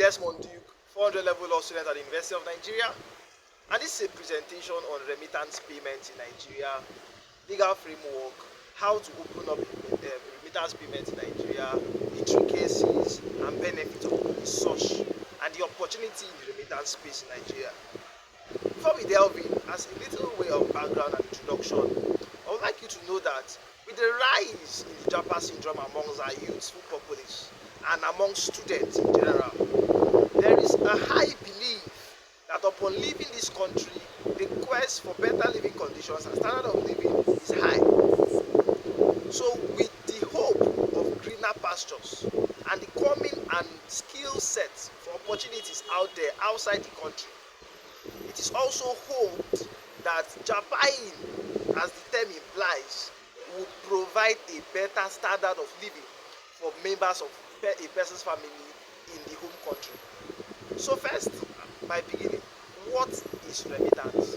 Desmond Duke, 400 level law student at the University of Nigeria, and this is a presentation on remittance payments in Nigeria, legal framework, how to open up remittance payments in Nigeria, intricacies and benefits of such, and the opportunity in the remittance space in Nigeria. Before we delve in, as a little way of background and introduction, I would like you to know that with the rise in the Japa syndrome amongst our youthful populace and among students in general, there is a high belief that upon leaving this country, the quest for better living conditions and standard of living is high. So with the hope of greener pastures and the coming and skill sets for opportunities out there outside the country, it is also hoped that Japan, as the term implies, would provide a better standard of living for members of a person's family in the home country. So first, by beginning, what is remittance?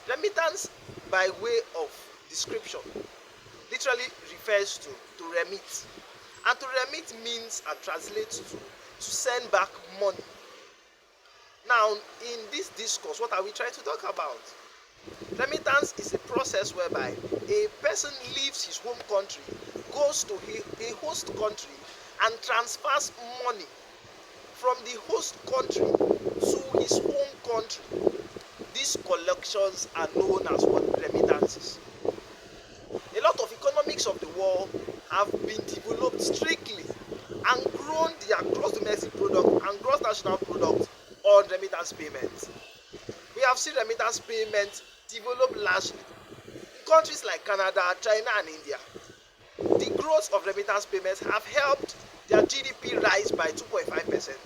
Remittance, by way of description, literally refers to remit. And to remit means and translates to send back money. Now, in this discourse, what are we trying to talk about? Remittance is a process whereby a person leaves his home country, goes to a host country, and transfers money from the host country to his home country. These collections are known as what? Remittances. A lot of economics of the world have been developed strictly and grown their gross domestic product and gross national product on remittance payments. We have seen remittance payments develop largely in countries like Canada, China, and India. The growth of remittance payments have helped their GDP rise by 2.5%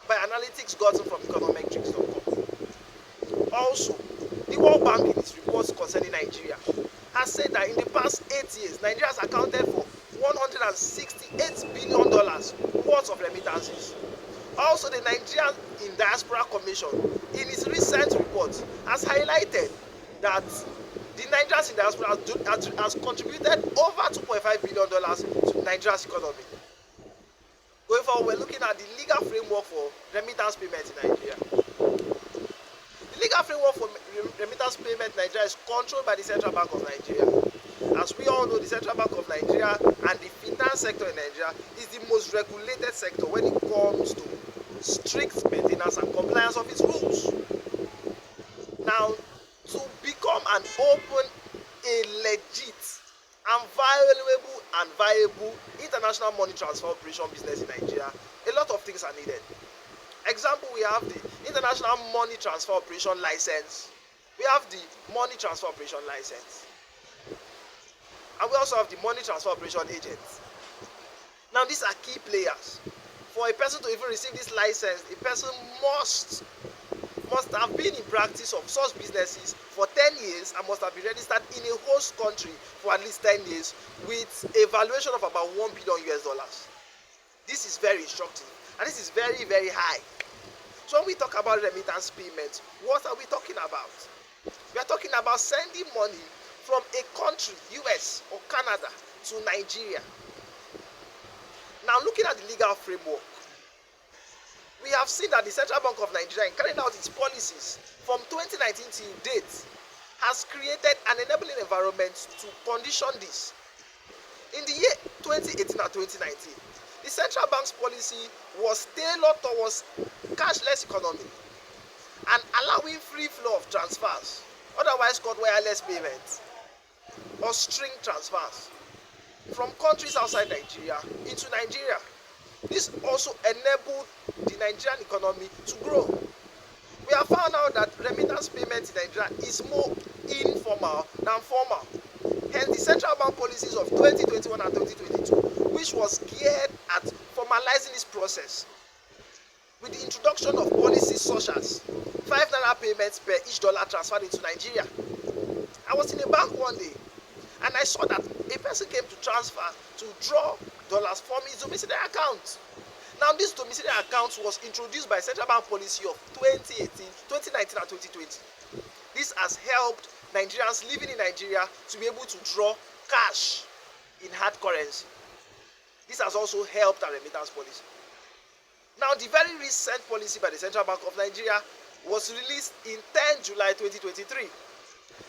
by analytics gotten from econometrics.com. Also, the World Bank in its reports concerning Nigeria has said that in the past 8 years, Nigeria has accounted for $168 billion worth of remittances. Also, the Nigerian in Diaspora Commission, in its recent report, has highlighted that the Nigerians in Diaspora has contributed over $2.5 billion to Nigeria's economy. Going forward, we're looking at the legal framework for remittance payments in Nigeria. The legal framework for remittance payment in Nigeria is controlled by the Central Bank of Nigeria. As we all know, the Central Bank of Nigeria and the finance sector in Nigeria is the most regulated sector when it comes to strict maintenance and compliance of its rules. Now, to become an open, a legit, and viable international money transfer operation business in Nigeria, a lot of things are needed. Example, we have the International Money Transfer Operation License. We have the Money Transfer Operation License. And we also have the Money Transfer Operation Agent. Now, these are key players. For a person to even receive this license, a person must have been in practice of such businesses for 10 years and must have been registered in a host country for at least 10 years with a valuation of about $1 billion. This is very instructive and this is very, very high. So when we talk about remittance payments, what are we talking about? We are talking about sending money from a country, US or Canada, to Nigeria. Now, looking at the legal framework, we have seen that the Central Bank of Nigeria, in carrying out its policies from 2019 till date, has created an enabling environment to condition this. In the year 2018 and 2019, the Central Bank's policy was tailored towards cashless economy and allowing free flow of transfers, otherwise called wireless payments or string transfers, from countries outside Nigeria into Nigeria. This also enabled the Nigerian economy to grow. We have found out that remittance payment in Nigeria is more informal than formal. Hence, the central bank policies of 2021 and 2022, which was geared at formalizing this process, with the introduction of policies such as 5 naira payments per each dollar transferred into Nigeria. I was in a bank one day and I saw that a person came to draw dollars from his domiciliary account. Now, this domiciliary account was introduced by Central Bank policy of 2018, 2019 and 2020. This has helped Nigerians living in Nigeria to be able to draw cash in hard currency. This has also helped our remittance policy. Now, the very recent policy by the Central Bank of Nigeria was released in 10 July 2023.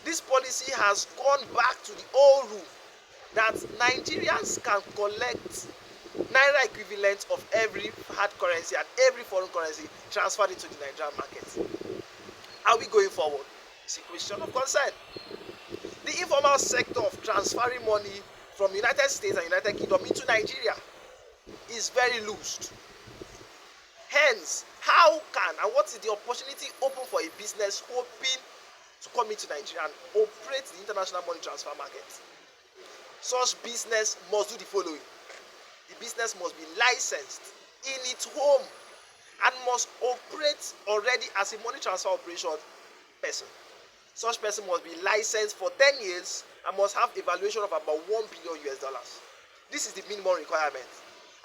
This policy has gone back to the old rule that Nigerians can collect naira equivalent of every hard currency and every foreign currency transferred into the Nigerian market. Are we going forward? It's a question of concern. The informal sector of transferring money from United States and United Kingdom into Nigeria is very loose. Hence, how can and what is the opportunity open for a business hoping to come into Nigeria and operate the international money transfer market? Such business must do the following. The business must be licensed in its home and must operate already as a money transfer operation person. Such person must be licensed for 10 years and must have a valuation of about $1 billion. This is the minimum requirement.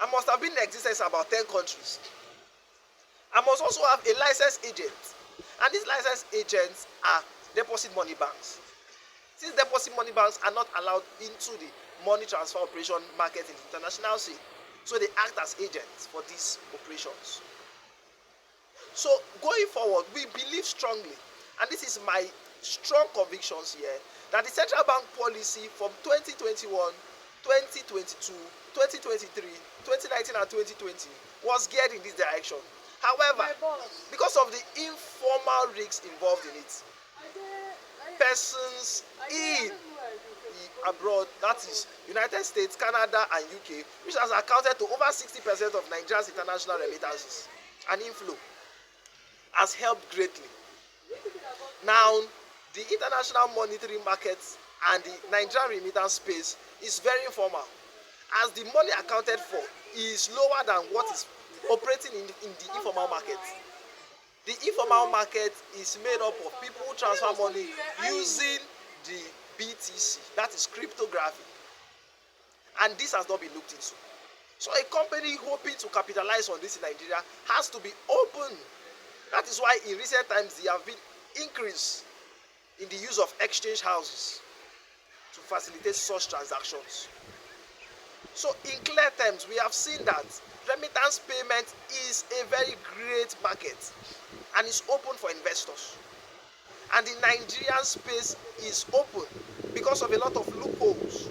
And must have been in existence in about 10 countries. And must also have a licensed agent. And these licensed agents are deposit money banks. Since deposit money banks are not allowed into the money transfer operation market in the international scene, so they act as agents for these operations. So going forward, we believe strongly, and this is my strong convictions here, that the central bank policy from 2021, 2022, 2023, 2019 and 2020 was geared in this direction. However, because of the informal risks involved in it, persons in abroad, that is United States, Canada and UK, which has accounted to over 60% of Nigeria's international remittances and inflow, has helped greatly. Now, the international monetary market and the Nigerian remittance space is very informal, as the money accounted for is lower than what is operating in the informal market. The informal market is made up of people who transfer money using the BTC, that is cryptography, and this has not been looked into. So a company hoping to capitalize on this in Nigeria has to be open. That is why in recent times there have been increase in the use of exchange houses to facilitate such transactions. So in clear terms, we have seen that remittance payment is a very great market and is open for investors. And the Nigerian space is open because of a lot of loopholes.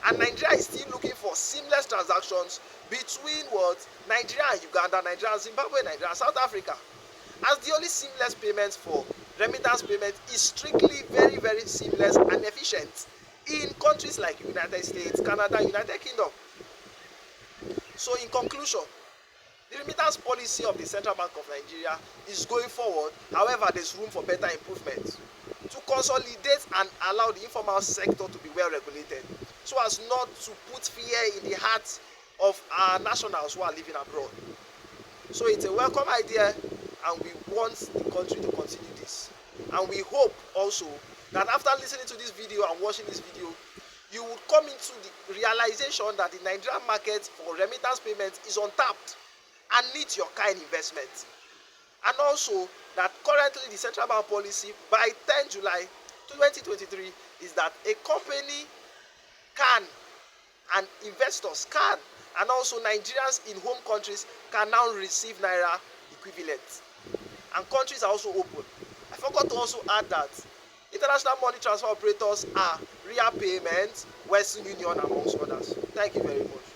And Nigeria is still looking for seamless transactions between what? Nigeria and Uganda, Nigeria and Zimbabwe, Nigeria and South Africa. As the only seamless payment for remittance payment is strictly very, very seamless and efficient in countries like United States, Canada, United Kingdom. So in conclusion, the remittance policy of the Central Bank of Nigeria is going forward. However, there's room for better improvement to consolidate and allow the informal sector to be well regulated, so as not to put fear in the hearts of our nationals who are living abroad. So it's a welcome idea, and we want the country to continue this. And we hope also that after listening to this video and watching this video, you will come into the realization that the Nigerian market for remittance payments is untapped and needs your kind investment. And also that currently the central bank policy by 10 July 2023 is that a company can, and investors can, and also Nigerians in home countries can now receive naira equivalent. And countries are also open. I forgot to also add that international money transfer operators are Ria Payments, Western Union, amongst others. Thank you very much.